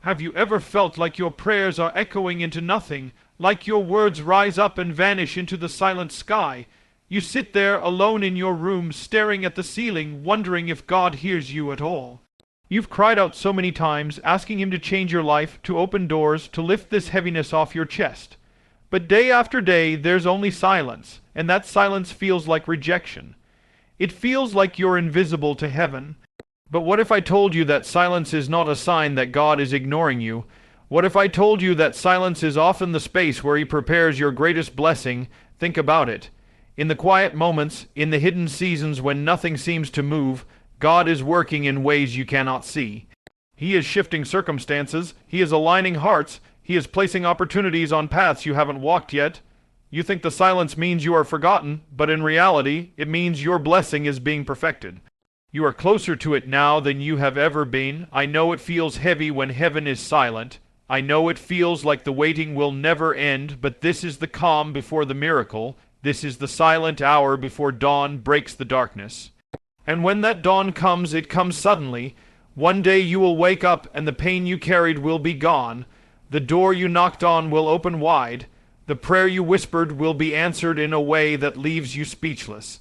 Have you ever felt like your prayers are echoing into nothing, like your words rise up and vanish into the silent sky? You sit there alone in your room, staring at the ceiling, wondering if God hears you at all. You've cried out so many times, asking Him to change your life, to open doors, to lift this heaviness off your chest. But day after day, there's only silence, and that silence feels like rejection. It feels like you're invisible to heaven. But what if I told you that silence is not a sign that God is ignoring you? What if I told you that silence is often the space where He prepares your greatest blessing? Think about it. In the quiet moments, in the hidden seasons when nothing seems to move, God is working in ways you cannot see. He is shifting circumstances. He is aligning hearts. He is placing opportunities on paths you haven't walked yet. You think the silence means you are forgotten, but in reality, it means your blessing is being perfected. You are closer to it now than you have ever been. I know it feels heavy when heaven is silent. I know it feels like the waiting will never end, but this is the calm before the miracle. This is the silent hour before dawn breaks the darkness. And when that dawn comes, it comes suddenly. One day you will wake up and the pain you carried will be gone. The door you knocked on will open wide. The prayer you whispered will be answered in a way that leaves you speechless.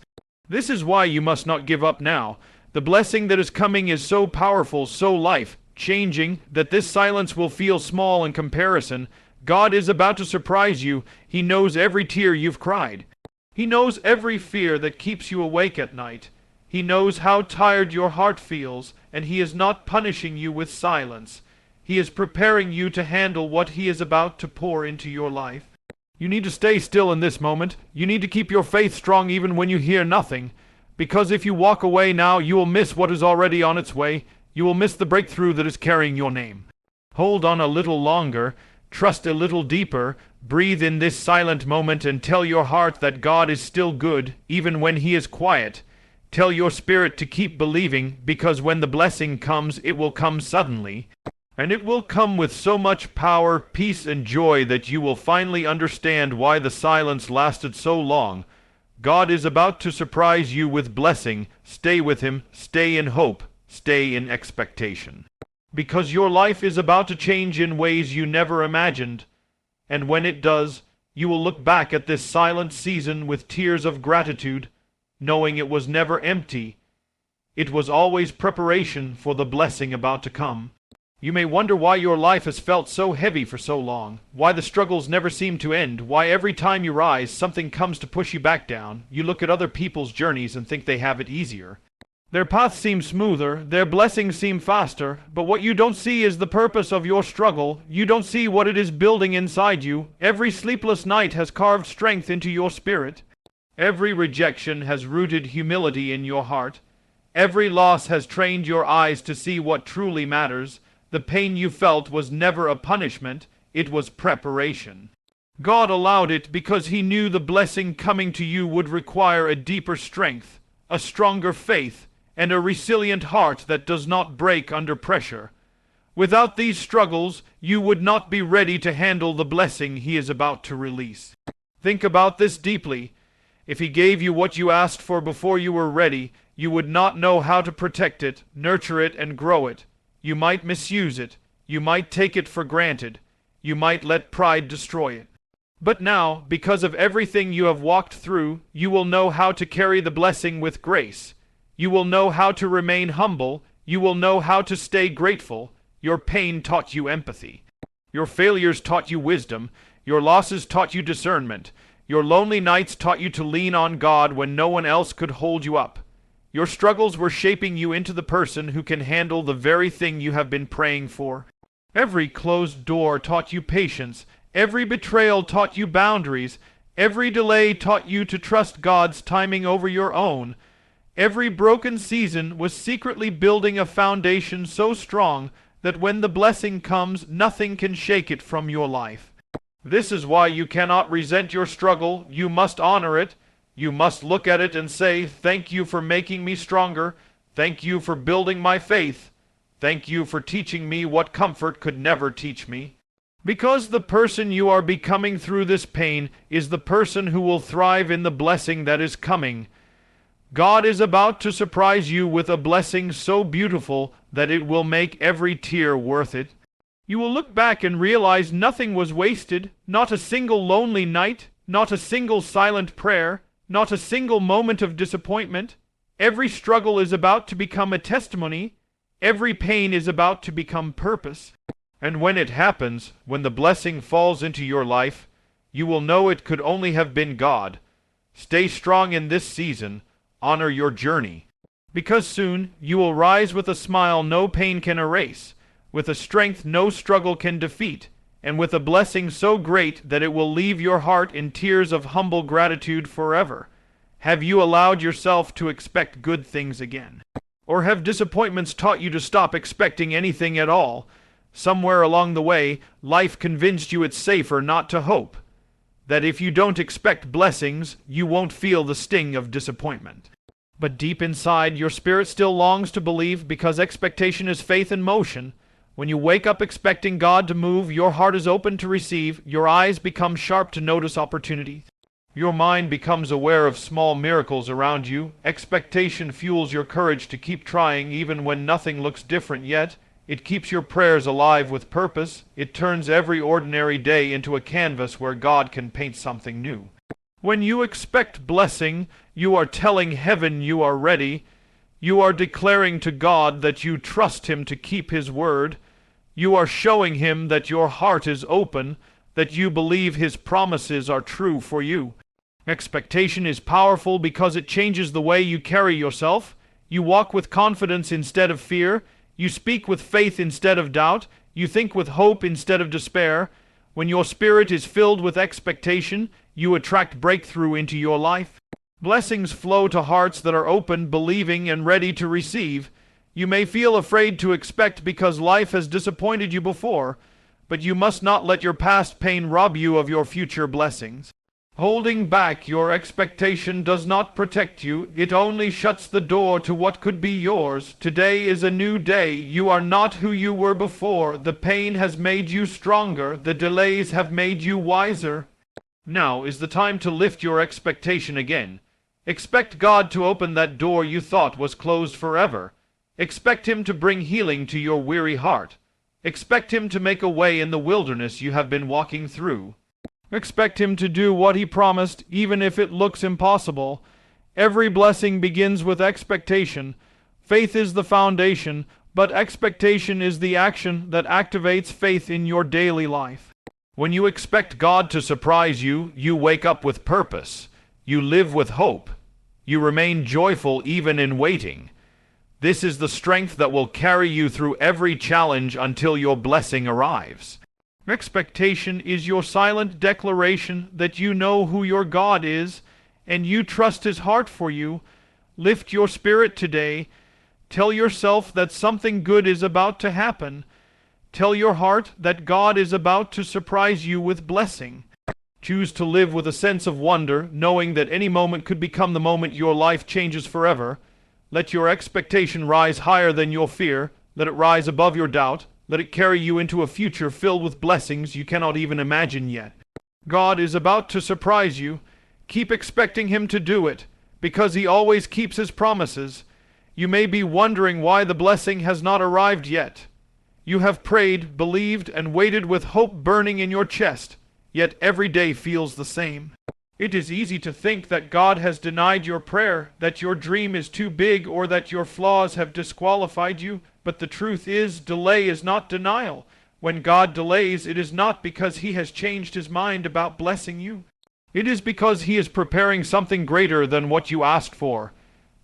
This is why you must not give up now. The blessing that is coming is so powerful, so life-changing, that this silence will feel small in comparison. God is about to surprise you. He knows every tear you've cried. He knows every fear that keeps you awake at night. He knows how tired your heart feels, and He is not punishing you with silence. He is preparing you to handle what He is about to pour into your life. You need to stay still in this moment. You need to keep your faith strong even when you hear nothing. Because if you walk away now, you will miss what is already on its way. You will miss the breakthrough that is carrying your name. Hold on a little longer. Trust a little deeper. Breathe in this silent moment and tell your heart that God is still good, even when He is quiet. Tell your spirit to keep believing, because when the blessing comes, it will come suddenly. And it will come with so much power, peace, and joy that you will finally understand why the silence lasted so long. God is about to surprise you with blessing. Stay with Him. Stay in hope. Stay in expectation. Because your life is about to change in ways you never imagined. And when it does, you will look back at this silent season with tears of gratitude, knowing it was never empty. It was always preparation for the blessing about to come. You may wonder why your life has felt so heavy for so long, why the struggles never seem to end, why every time you rise, something comes to push you back down. You look at other people's journeys and think they have it easier. Their paths seem smoother, their blessings seem faster, but what you don't see is the purpose of your struggle. You don't see what it is building inside you. Every sleepless night has carved strength into your spirit. Every rejection has rooted humility in your heart. Every loss has trained your eyes to see what truly matters. The pain you felt was never a punishment, it was preparation. God allowed it because He knew the blessing coming to you would require a deeper strength, a stronger faith, and a resilient heart that does not break under pressure. Without these struggles, you would not be ready to handle the blessing He is about to release. Think about this deeply. If He gave you what you asked for before you were ready, you would not know how to protect it, nurture it, and grow it. You might misuse it. You might take it for granted. You might let pride destroy it. But now, because of everything you have walked through, you will know how to carry the blessing with grace. You will know how to remain humble. You will know how to stay grateful. Your pain taught you empathy. Your failures taught you wisdom. Your losses taught you discernment. Your lonely nights taught you to lean on God when no one else could hold you up. Your struggles were shaping you into the person who can handle the very thing you have been praying for. Every closed door taught you patience. Every betrayal taught you boundaries. Every delay taught you to trust God's timing over your own. Every broken season was secretly building a foundation so strong that when the blessing comes, nothing can shake it from your life. This is why you cannot resent your struggle. You must honor it. You must look at it and say, "Thank you for making me stronger. Thank you for building my faith. Thank you for teaching me what comfort could never teach me." Because the person you are becoming through this pain is the person who will thrive in the blessing that is coming. God is about to surprise you with a blessing so beautiful that it will make every tear worth it. You will look back and realize nothing was wasted, not a single lonely night, not a single silent prayer, not a single moment of disappointment. Every struggle is about to become a testimony. Every pain is about to become purpose. And when it happens, when the blessing falls into your life, you will know it could only have been God. Stay strong in this season. Honor your journey. Because soon you will rise with a smile no pain can erase, with a strength no struggle can defeat, and with a blessing so great that it will leave your heart in tears of humble gratitude forever. Have you allowed yourself to expect good things again? Or have disappointments taught you to stop expecting anything at all? Somewhere along the way, life convinced you it's safer not to hope, that if you don't expect blessings, you won't feel the sting of disappointment. But deep inside, your spirit still longs to believe, because expectation is faith in motion. When you wake up expecting God to move, your heart is open to receive, your eyes become sharp to notice opportunity. Your mind becomes aware of small miracles around you. Expectation fuels your courage to keep trying even when nothing looks different yet. It keeps your prayers alive with purpose. It turns every ordinary day into a canvas where God can paint something new. When you expect blessing, you are telling heaven you are ready. You are declaring to God that you trust Him to keep His word. You are showing Him that your heart is open, that you believe His promises are true for you. Expectation is powerful because it changes the way you carry yourself. You walk with confidence instead of fear. You speak with faith instead of doubt. You think with hope instead of despair. When your spirit is filled with expectation, you attract breakthrough into your life. Blessings flow to hearts that are open, believing, and ready to receive. You may feel afraid to expect because life has disappointed you before, but you must not let your past pain rob you of your future blessings. Holding back your expectation does not protect you. It only shuts the door to what could be yours. Today is a new day. You are not who you were before. The pain has made you stronger. The delays have made you wiser. Now is the time to lift your expectation again. Expect God to open that door you thought was closed forever. Expect Him to bring healing to your weary heart. Expect Him to make a way in the wilderness you have been walking through. Expect Him to do what He promised, even if it looks impossible. Every blessing begins with expectation. Faith is the foundation, but expectation is the action that activates faith in your daily life. When you expect God to surprise you, you wake up with purpose. You live with hope. You remain joyful even in waiting. This is the strength that will carry you through every challenge until your blessing arrives. Expectation is your silent declaration that you know who your God is, and you trust His heart for you. Lift your spirit today. Tell yourself that something good is about to happen. Tell your heart that God is about to surprise you with blessing. Choose to live with a sense of wonder, knowing that any moment could become the moment your life changes forever. Let your expectation rise higher than your fear. Let it rise above your doubt. Let it carry you into a future filled with blessings you cannot even imagine yet. God is about to surprise you. Keep expecting Him to do it, because He always keeps His promises. You may be wondering why the blessing has not arrived yet. You have prayed, believed, and waited with hope burning in your chest, yet every day feels the same. It is easy to think that God has denied your prayer, that your dream is too big, or that your flaws have disqualified you. But the truth is, delay is not denial. When God delays, it is not because He has changed His mind about blessing you. It is because He is preparing something greater than what you asked for.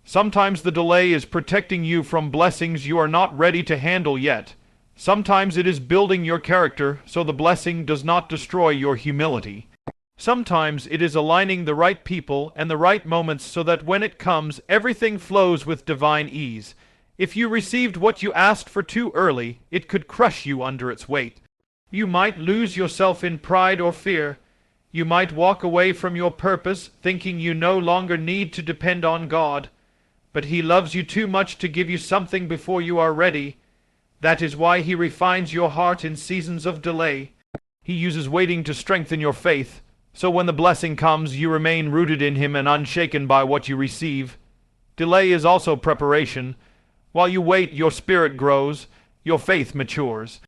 Sometimes the delay is protecting you from blessings you are not ready to handle yet. Sometimes it is building your character so the blessing does not destroy your humility. Sometimes it is aligning the right people and the right moments so that when it comes, everything flows with divine ease. If you received what you asked for too early, it could crush you under its weight. You might lose yourself in pride or fear. You might walk away from your purpose, thinking you no longer need to depend on God. But He loves you too much to give you something before you are ready. That is why He refines your heart in seasons of delay. He uses waiting to strengthen your faith, so when the blessing comes, you remain rooted in Him and unshaken by what you receive. Delay is also preparation. While you wait, your spirit grows, your faith matures.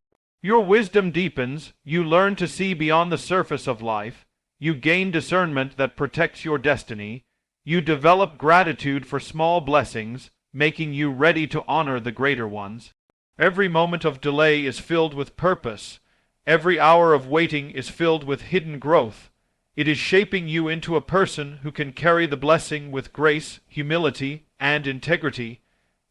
Your wisdom deepens, you learn to see beyond the surface of life, you gain discernment that protects your destiny, you develop gratitude for small blessings, making you ready to honor the greater ones. Every moment of delay is filled with purpose. Every hour of waiting is filled with hidden growth. It is shaping you into a person who can carry the blessing with grace, humility, and integrity.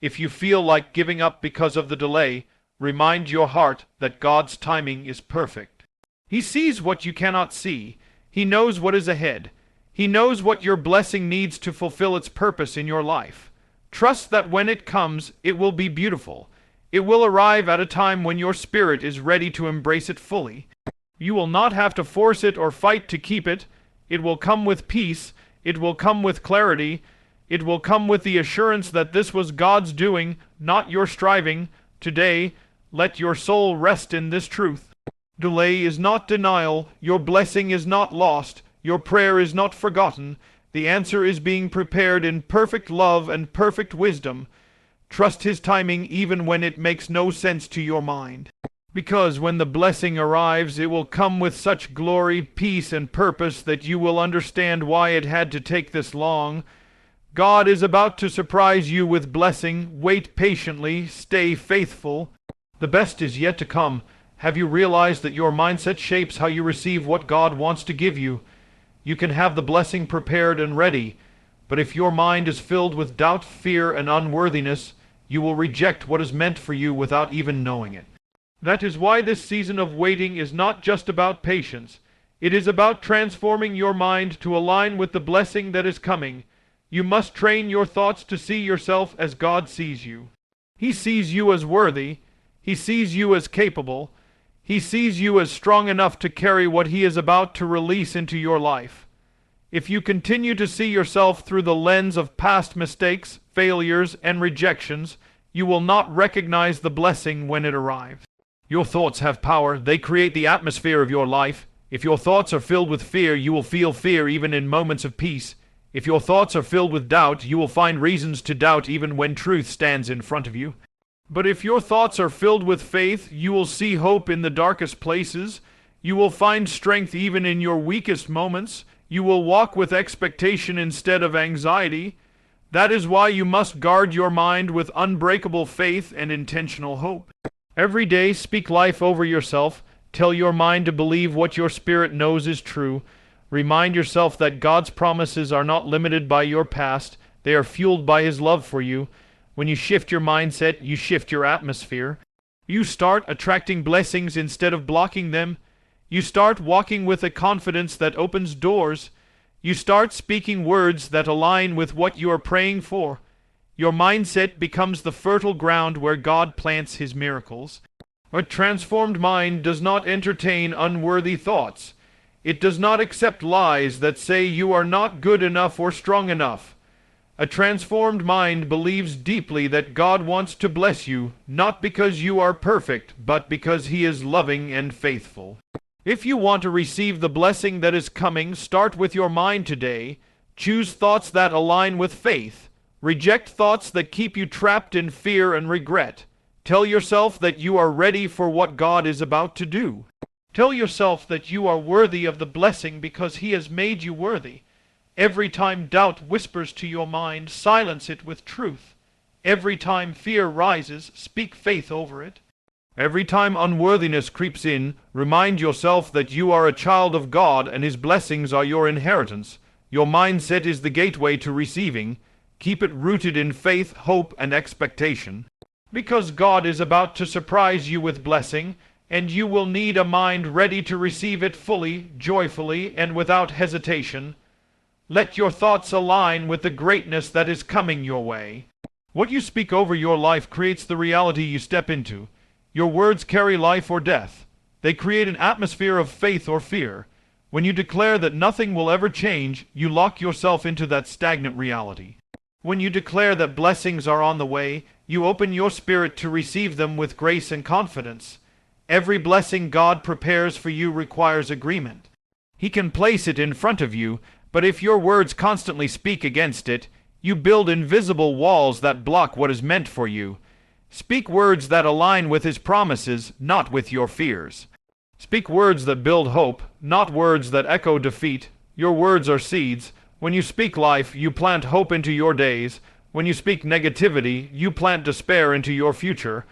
If you feel like giving up because of the delay, remind your heart that God's timing is perfect. He sees what you cannot see. He knows what is ahead. He knows what your blessing needs to fulfill its purpose in your life. Trust that when it comes, it will be beautiful. It will arrive at a time when your spirit is ready to embrace it fully. You will not have to force it or fight to keep it. It will come with peace. It will come with clarity. It will come with the assurance that this was God's doing, not your striving. Today, let your soul rest in this truth. Delay is not denial. Your blessing is not lost. Your prayer is not forgotten. The answer is being prepared in perfect love and perfect wisdom. Trust His timing even when it makes no sense to your mind. Because when the blessing arrives, it will come with such glory, peace, and purpose that you will understand why it had to take this long. God is about to surprise you with blessing. Wait patiently. Stay faithful. The best is yet to come. Have you realized that your mindset shapes how you receive what God wants to give you? You can have the blessing prepared and ready, but if your mind is filled with doubt, fear, and unworthiness, you will reject what is meant for you without even knowing it. That is why this season of waiting is not just about patience. It is about transforming your mind to align with the blessing that is coming. You must train your thoughts to see yourself as God sees you. He sees you as worthy. He sees you as capable. He sees you as strong enough to carry what He is about to release into your life. If you continue to see yourself through the lens of past mistakes, failures, and rejections, you will not recognize the blessing when it arrives. Your thoughts have power. They create the atmosphere of your life. If your thoughts are filled with fear, you will feel fear even in moments of peace. If your thoughts are filled with doubt, you will find reasons to doubt even when truth stands in front of you. But if your thoughts are filled with faith, you will see hope in the darkest places. You will find strength even in your weakest moments. You will walk with expectation instead of anxiety. That is why you must guard your mind with unbreakable faith and intentional hope. Every day, speak life over yourself. Tell your mind to believe what your spirit knows is true. Remind yourself that God's promises are not limited by your past. They are fueled by His love for you. When you shift your mindset, you shift your atmosphere. You start attracting blessings instead of blocking them. You start walking with a confidence that opens doors. You start speaking words that align with what you are praying for. Your mindset becomes the fertile ground where God plants His miracles. A transformed mind does not entertain unworthy thoughts. It does not accept lies that say you are not good enough or strong enough. A transformed mind believes deeply that God wants to bless you, not because you are perfect, but because He is loving and faithful. If you want to receive the blessing that is coming, start with your mind today. Choose thoughts that align with faith. Reject thoughts that keep you trapped in fear and regret. Tell yourself that you are ready for what God is about to do. Tell yourself that you are worthy of the blessing because He has made you worthy. Every time doubt whispers to your mind, silence it with truth. Every time fear rises, speak faith over it. Every time unworthiness creeps in, remind yourself that you are a child of God and His blessings are your inheritance. Your mindset is the gateway to receiving. Keep it rooted in faith, hope, and expectation. Because God is about to surprise you with blessing, and you will need a mind ready to receive it fully, joyfully, and without hesitation. Let your thoughts align with the greatness that is coming your way. What you speak over your life creates the reality you step into. Your words carry life or death. They create an atmosphere of faith or fear. When you declare that nothing will ever change, you lock yourself into that stagnant reality. When you declare that blessings are on the way, you open your spirit to receive them with grace and confidence. Every blessing God prepares for you requires agreement. He can place it in front of you, but if your words constantly speak against it, you build invisible walls that block what is meant for you. Speak words that align with His promises, not with your fears. Speak words that build hope, not words that echo defeat. Your words are seeds. When you speak life, you plant hope into your days. When you speak negativity, you plant despair into your future.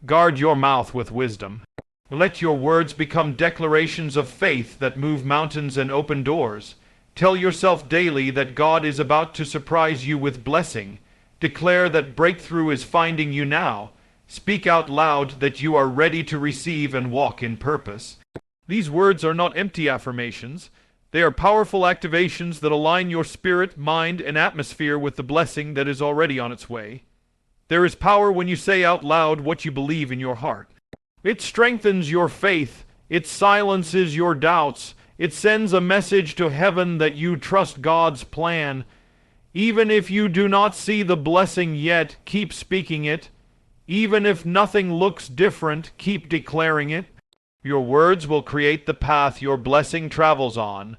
Guard your mouth with wisdom. Let your words become declarations of faith that move mountains and open doors. Tell yourself daily that God is about to surprise you with blessing. Declare that breakthrough is finding you now. Speak out loud that you are ready to receive and walk in purpose. These words are not empty affirmations. They are powerful activations that align your spirit, mind, and atmosphere with the blessing that is already on its way. There is power when you say out loud what you believe in your heart. It strengthens your faith. It silences your doubts. It sends a message to heaven that you trust God's plan. Even if you do not see the blessing yet, keep speaking it. Even if nothing looks different, keep declaring it. Your words will create the path your blessing travels on.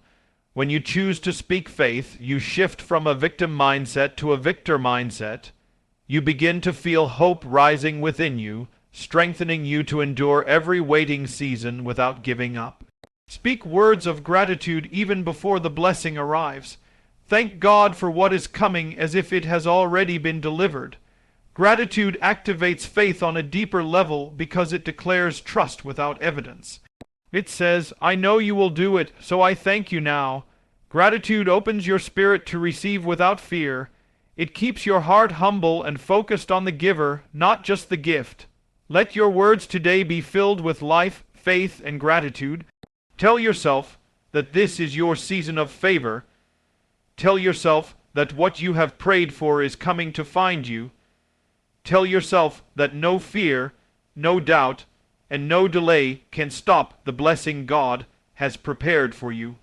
When you choose to speak faith, you shift from a victim mindset to a victor mindset. You begin to feel hope rising within you, strengthening you to endure every waiting season without giving up. Speak words of gratitude even before the blessing arrives. Thank God for what is coming as if it has already been delivered. Gratitude activates faith on a deeper level because it declares trust without evidence. It says, I know you will do it, so I thank you now. Gratitude opens your spirit to receive without fear. It keeps your heart humble and focused on the giver, not just the gift. Let your words today be filled with life, faith, and gratitude. Tell yourself that this is your season of favor. Tell yourself that what you have prayed for is coming to find you. Tell yourself that no fear, no doubt, and no delay can stop the blessing God has prepared for you.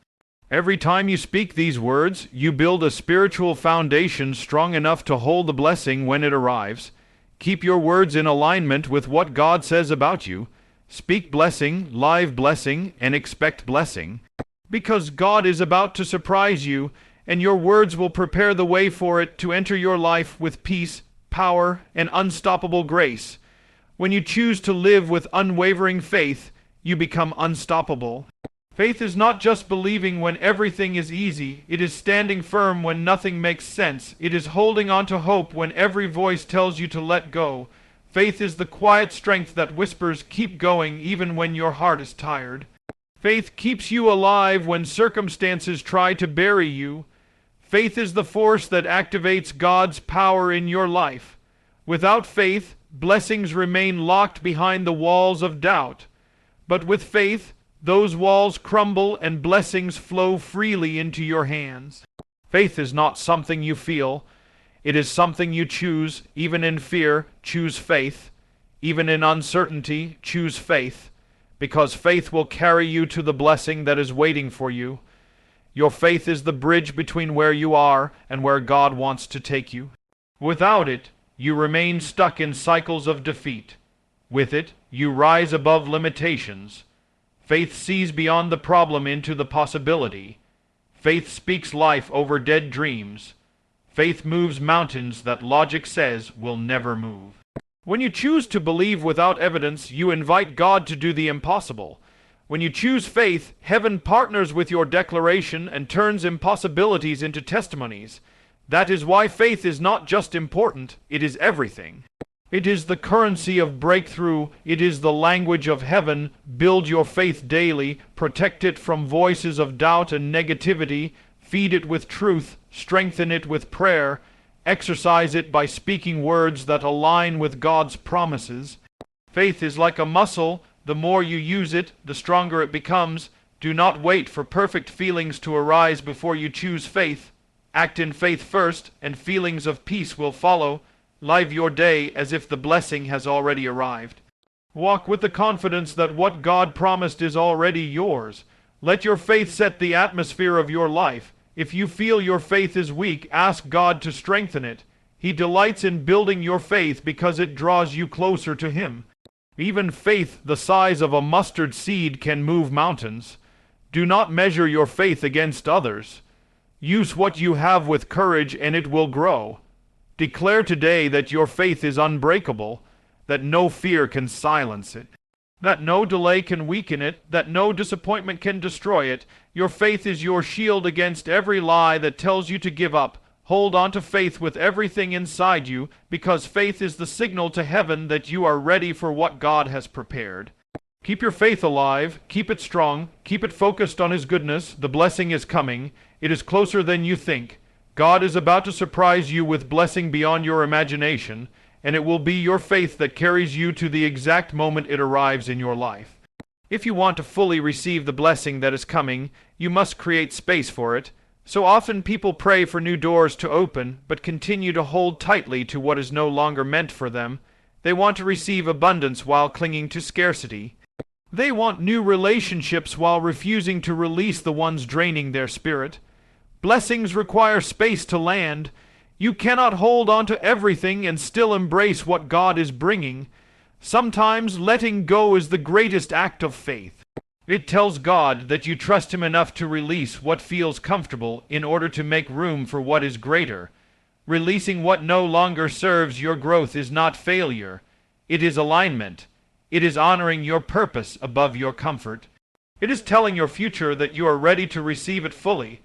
Every time you speak these words, you build a spiritual foundation strong enough to hold the blessing when it arrives. Keep your words in alignment with what God says about you. Speak blessing, live blessing, and expect blessing. Because God is about to surprise you, and your words will prepare the way for it to enter your life with peace, power, and unstoppable grace. When you choose to live with unwavering faith, you become unstoppable. Faith is not just believing when everything is easy. It is standing firm when nothing makes sense. It is holding on to hope when every voice tells you to let go. Faith is the quiet strength that whispers, keep going, even when your heart is tired. Faith keeps you alive when circumstances try to bury you. Faith is the force that activates God's power in your life. Without faith, blessings remain locked behind the walls of doubt. But with faith, those walls crumble and blessings flow freely into your hands. Faith is not something you feel. It is something you choose. Even in fear, choose faith. Even in uncertainty, choose faith. Because faith will carry you to the blessing that is waiting for you. Your faith is the bridge between where you are and where God wants to take you. Without it, you remain stuck in cycles of defeat. With it, you rise above limitations. Faith sees beyond the problem into the possibility. Faith speaks life over dead dreams. Faith moves mountains that logic says will never move. When you choose to believe without evidence, you invite God to do the impossible. When you choose faith, heaven partners with your declaration and turns impossibilities into testimonies. That is why faith is not just important, it is everything. It is the currency of breakthrough. It is the language of heaven. Build your faith daily. Protect it from voices of doubt and negativity. Feed it with truth. Strengthen it with prayer. Exercise it by speaking words that align with God's promises. Faith is like a muscle. The more you use it, the stronger it becomes. Do not wait for perfect feelings to arise before you choose faith. Act in faith first, and feelings of peace will follow. Live your day as if the blessing has already arrived. Walk with the confidence that what God promised is already yours. Let your faith set the atmosphere of your life. If you feel your faith is weak, ask God to strengthen it. He delights in building your faith because it draws you closer to Him. Even faith the size of a mustard seed can move mountains. Do not measure your faith against others. Use what you have with courage and it will grow. Declare today that your faith is unbreakable. that no fear can silence it, that no delay can weaken it, that no disappointment can destroy it. Your faith is your shield against every lie that tells you to give up. Hold on to faith with everything inside you, because faith is the signal to heaven that you are ready for what God has prepared. Keep your faith alive, keep it strong, keep it focused on His goodness. The blessing is coming. It is closer than you think. God is about to surprise you with blessing beyond your imagination, and it will be your faith that carries you to the exact moment it arrives in your life. If you want to fully receive the blessing that is coming, you must create space for it. So often people pray for new doors to open, but continue to hold tightly to what is no longer meant for them. They want to receive abundance while clinging to scarcity. They want new relationships while refusing to release the ones draining their spirit. Blessings require space to land. You cannot hold on to everything and still embrace what God is bringing. Sometimes letting go is the greatest act of faith. It tells God that you trust Him enough to release what feels comfortable in order to make room for what is greater. Releasing what no longer serves your growth is not failure. It is alignment. It is honoring your purpose above your comfort. It is telling your future that you are ready to receive it fully.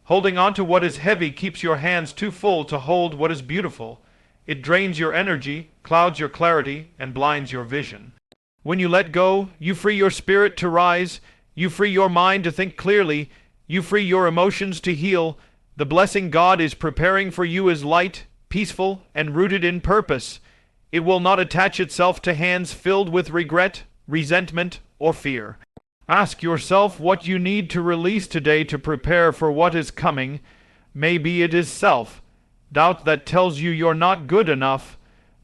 Holding on to what is heavy keeps your hands too full to hold what is beautiful. It drains your energy, clouds your clarity, and blinds your vision. When you let go, you free your spirit to rise. You free your mind to think clearly. You free your emotions to heal. The blessing God is preparing for you is light, peaceful, and rooted in purpose. It will not attach itself to hands filled with regret, resentment, or fear. Ask yourself what you need to release today to prepare for what is coming. Maybe it is self, doubt that tells you you're not good enough.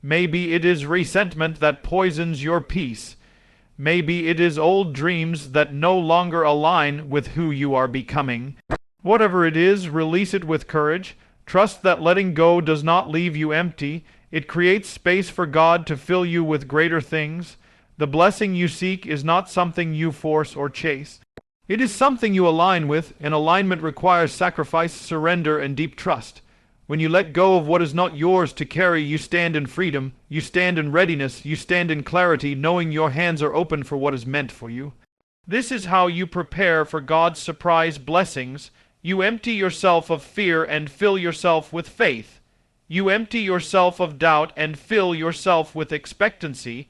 Maybe it is resentment that poisons your peace. Maybe it is old dreams that no longer align with who you are becoming. Whatever it is, release it with courage. Trust that letting go does not leave you empty. It creates space for God to fill you with greater things. The blessing you seek is not something you force or chase. It is something you align with, and alignment requires sacrifice, surrender, and deep trust. When you let go of what is not yours to carry, you stand in freedom, you stand in readiness, you stand in clarity, knowing your hands are open for what is meant for you. This is how you prepare for God's surprise blessings. You empty yourself of fear and fill yourself with faith. You empty yourself of doubt and fill yourself with expectancy.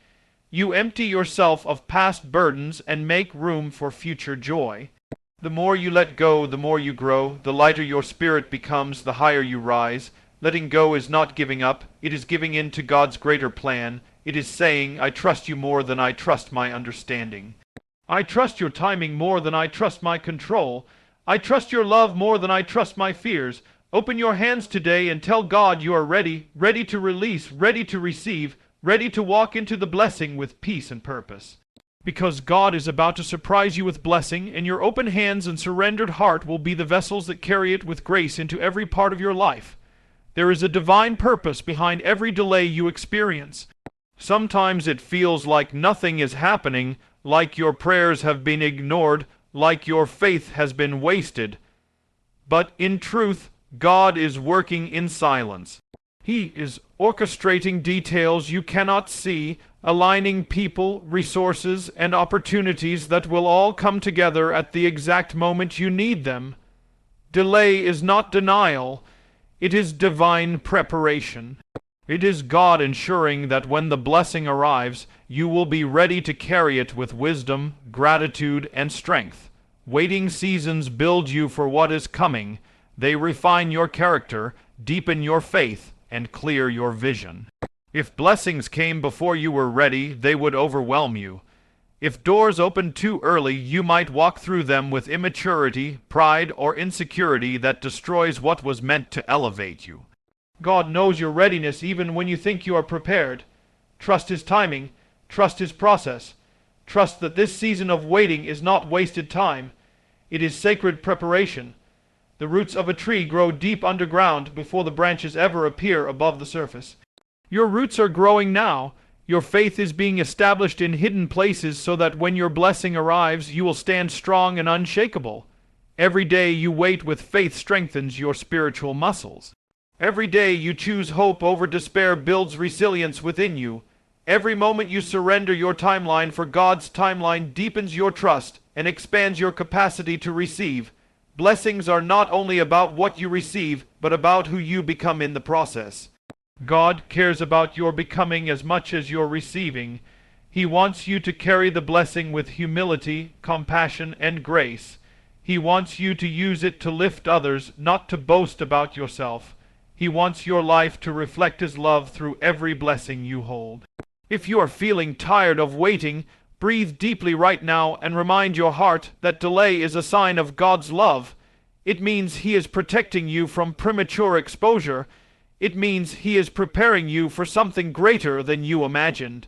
You empty yourself of past burdens and make room for future joy. The more you let go, the more you grow. The lighter your spirit becomes, the higher you rise. Letting go is not giving up. It is giving in to God's greater plan. It is saying, I trust you more than I trust my understanding. I trust your timing more than I trust my control. I trust your love more than I trust my fears. Open your hands today and tell God you are ready, ready to release, ready to receive, ready to walk into the blessing with peace and purpose. Because God is about to surprise you with blessing, and your open hands and surrendered heart will be the vessels that carry it with grace into every part of your life. There is a divine purpose behind every delay you experience. Sometimes it feels like nothing is happening, like your prayers have been ignored, like your faith has been wasted. But in truth, God is working in silence. He is orchestrating details you cannot see, aligning people, resources, and opportunities that will all come together at the exact moment you need them. Delay is not denial. It is divine preparation. It is God ensuring that when the blessing arrives, you will be ready to carry it with wisdom, gratitude, and strength. Waiting seasons build you for what is coming. They refine your character, deepen your faith, and clear your vision. If blessings came before you were ready, they would overwhelm you. If doors opened too early, you might walk through them with immaturity, pride, or insecurity that destroys what was meant to elevate you. God knows your readiness even when you think you are prepared. Trust His timing. Trust His process. Trust that this season of waiting is not wasted time. It is sacred preparation. The roots of a tree grow deep underground before the branches ever appear above the surface. Your roots are growing now. Your faith is being established in hidden places so that when your blessing arrives, you will stand strong and unshakable. Every day you wait with faith strengthens your spiritual muscles. Every day you choose hope over despair builds resilience within you. Every moment you surrender your timeline for God's timeline deepens your trust and expands your capacity to receive. Blessings are not only about what you receive, but about who you become in the process. God cares about your becoming as much as your receiving. He wants you to carry the blessing with humility, compassion, and grace. He wants you to use it to lift others, not to boast about yourself. He wants your life to reflect His love through every blessing you hold. If you are feeling tired of waiting, breathe deeply right now and remind your heart that delay is a sign of God's love. It means He is protecting you from premature exposure. It means He is preparing you for something greater than you imagined.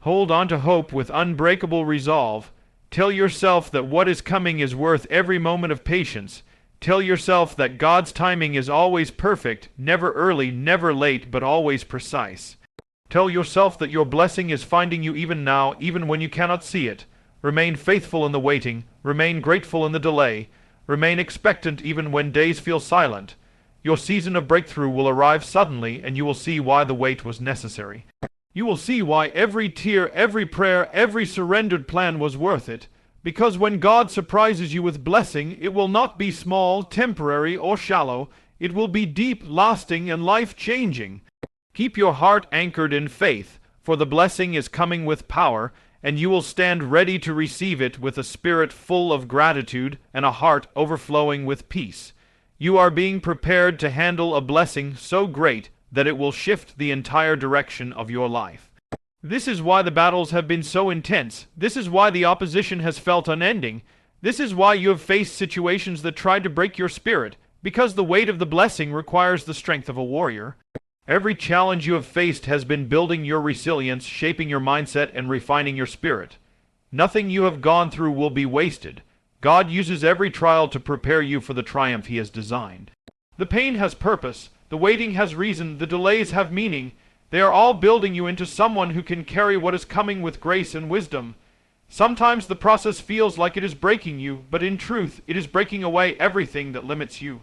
Hold on to hope with unbreakable resolve. Tell yourself that what is coming is worth every moment of patience. Tell yourself that God's timing is always perfect, never early, never late, but always precise. Tell yourself that your blessing is finding you even now, even when you cannot see it. Remain faithful in the waiting. Remain grateful in the delay. Remain expectant even when days feel silent. Your season of breakthrough will arrive suddenly, and you will see why the wait was necessary. You will see why every tear, every prayer, every surrendered plan was worth it. Because when God surprises you with blessing, it will not be small, temporary, or shallow. It will be deep, lasting, and life-changing. Keep your heart anchored in faith, for the blessing is coming with power, and you will stand ready to receive it with a spirit full of gratitude and a heart overflowing with peace. You are being prepared to handle a blessing so great that it will shift the entire direction of your life. This is why the battles have been so intense. This is why the opposition has felt unending. This is why you have faced situations that tried to break your spirit, because the weight of the blessing requires the strength of a warrior. Every challenge you have faced has been building your resilience, shaping your mindset, and refining your spirit. Nothing you have gone through will be wasted. God uses every trial to prepare you for the triumph He has designed. The pain has purpose, the waiting has reason, the delays have meaning. They are all building you into someone who can carry what is coming with grace and wisdom. Sometimes the process feels like it is breaking you, but in truth, it is breaking away everything that limits you.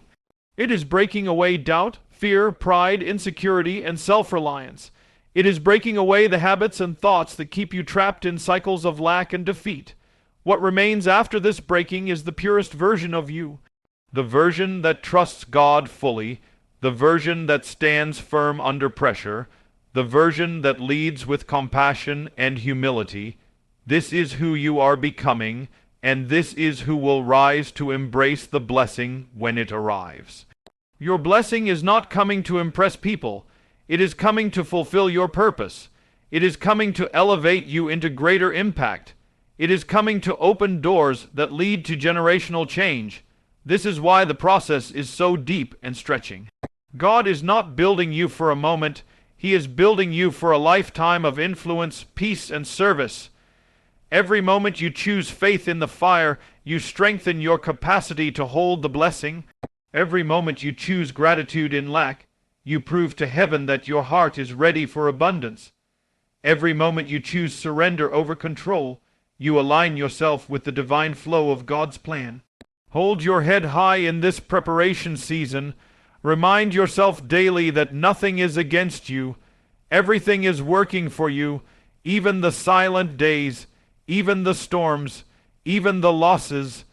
It is breaking away doubt, fear, pride, insecurity, and self-reliance. It is breaking away the habits and thoughts that keep you trapped in cycles of lack and defeat. What remains after this breaking is the purest version of you. The version that trusts God fully, the version that stands firm under pressure, the version that leads with compassion and humility. This is who you are becoming, and this is who will rise to embrace the blessing when it arrives. Your blessing is not coming to impress people. It is coming to fulfill your purpose. It is coming to elevate you into greater impact. It is coming to open doors that lead to generational change. This is why the process is so deep and stretching. God is not building you for a moment. He is building you for a lifetime of influence, peace, and service. Every moment you choose faith in the fire, you strengthen your capacity to hold the blessing. Every moment you choose gratitude in lack, you prove to heaven that your heart is ready for abundance. Every moment you choose surrender over control, you align yourself with the divine flow of God's plan. Hold your head high in this preparation season. Remind yourself daily that nothing is against you. Everything is working for you, even the silent days, even the storms, even the losses.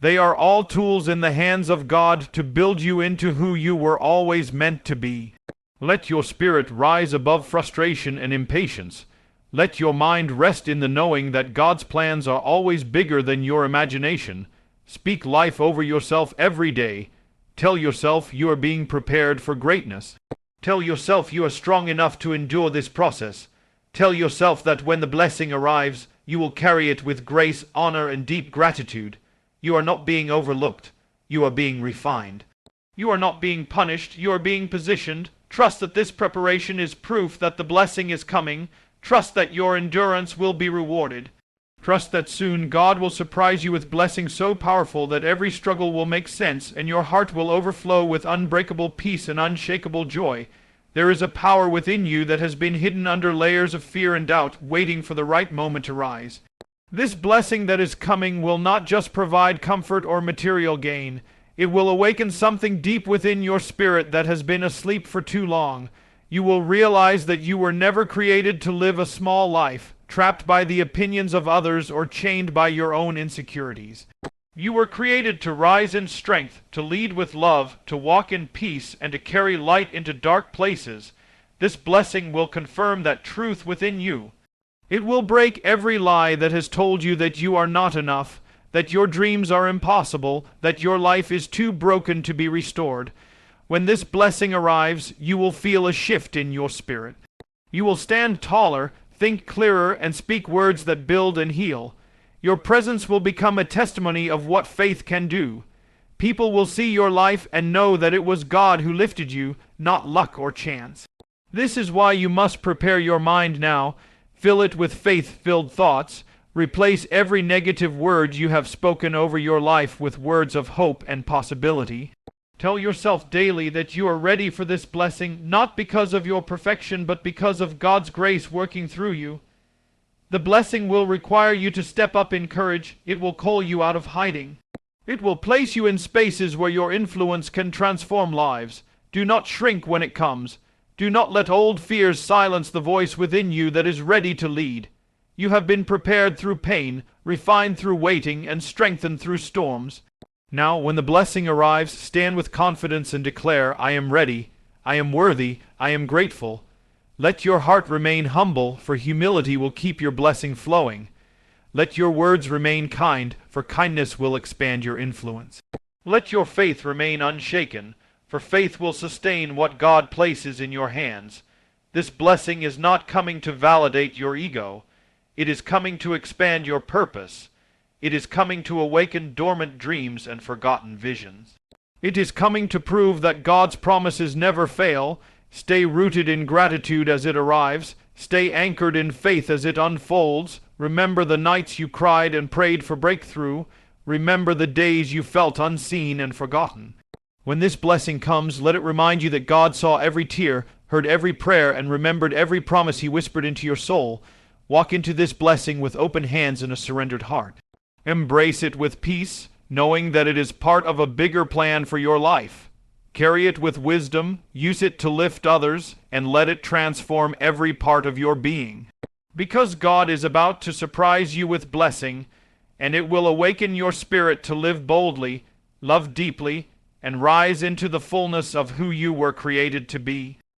They are all tools in the hands of God to build you into who you were always meant to be. Let your spirit rise above frustration and impatience. Let your mind rest in the knowing that God's plans are always bigger than your imagination. Speak life over yourself every day. Tell yourself you are being prepared for greatness. Tell yourself you are strong enough to endure this process. Tell yourself that when the blessing arrives, you will carry it with grace, honor, and deep gratitude. You are not being overlooked. You are being refined. You are not being punished. You are being positioned. Trust that this preparation is proof that the blessing is coming. Trust that your endurance will be rewarded. Trust that soon God will surprise you with blessings so powerful that every struggle will make sense and your heart will overflow with unbreakable peace and unshakable joy. There is a power within you that has been hidden under layers of fear and doubt, waiting for the right moment to rise. This blessing that is coming will not just provide comfort or material gain. It will awaken something deep within your spirit that has been asleep for too long. You will realize that you were never created to live a small life, trapped by the opinions of others or chained by your own insecurities. You were created to rise in strength, to lead with love, to walk in peace, and to carry light into dark places. This blessing will confirm that truth within you. It will break every lie that has told you that you are not enough, that your dreams are impossible, that your life is too broken to be restored. When this blessing arrives, you will feel a shift in your spirit. You will stand taller, think clearer, and speak words that build and heal. Your presence will become a testimony of what faith can do. People will see your life and know that it was God who lifted you, not luck or chance. This is why you must prepare your mind now. Fill it with faith-filled thoughts. Replace every negative word you have spoken over your life with words of hope and possibility. Tell yourself daily that you are ready for this blessing, not because of your perfection, but because of God's grace working through you. The blessing will require you to step up in courage. It will call you out of hiding. It will place you in spaces where your influence can transform lives. Do not shrink when it comes. Do not let old fears silence the voice within you that is ready to lead. You have been prepared through pain, refined through waiting, and strengthened through storms. Now, when the blessing arrives, stand with confidence and declare, I am ready, I am worthy, I am grateful. Let your heart remain humble, for humility will keep your blessing flowing. Let your words remain kind, for kindness will expand your influence. Let your faith remain unshaken, for faith will sustain what God places in your hands. This blessing is not coming to validate your ego. It is coming to expand your purpose. It is coming to awaken dormant dreams and forgotten visions. It is coming to prove that God's promises never fail. Stay rooted in gratitude as it arrives. Stay anchored in faith as it unfolds. Remember the nights you cried and prayed for breakthrough. Remember the days you felt unseen and forgotten. When this blessing comes, let it remind you that God saw every tear, heard every prayer, and remembered every promise He whispered into your soul. Walk into this blessing with open hands and a surrendered heart. Embrace it with peace, knowing that it is part of a bigger plan for your life. Carry it with wisdom, use it to lift others, and let it transform every part of your being. Because God is about to surprise you with blessing, and it will awaken your spirit to live boldly, love deeply, and rise into the fullness of who you were created to be.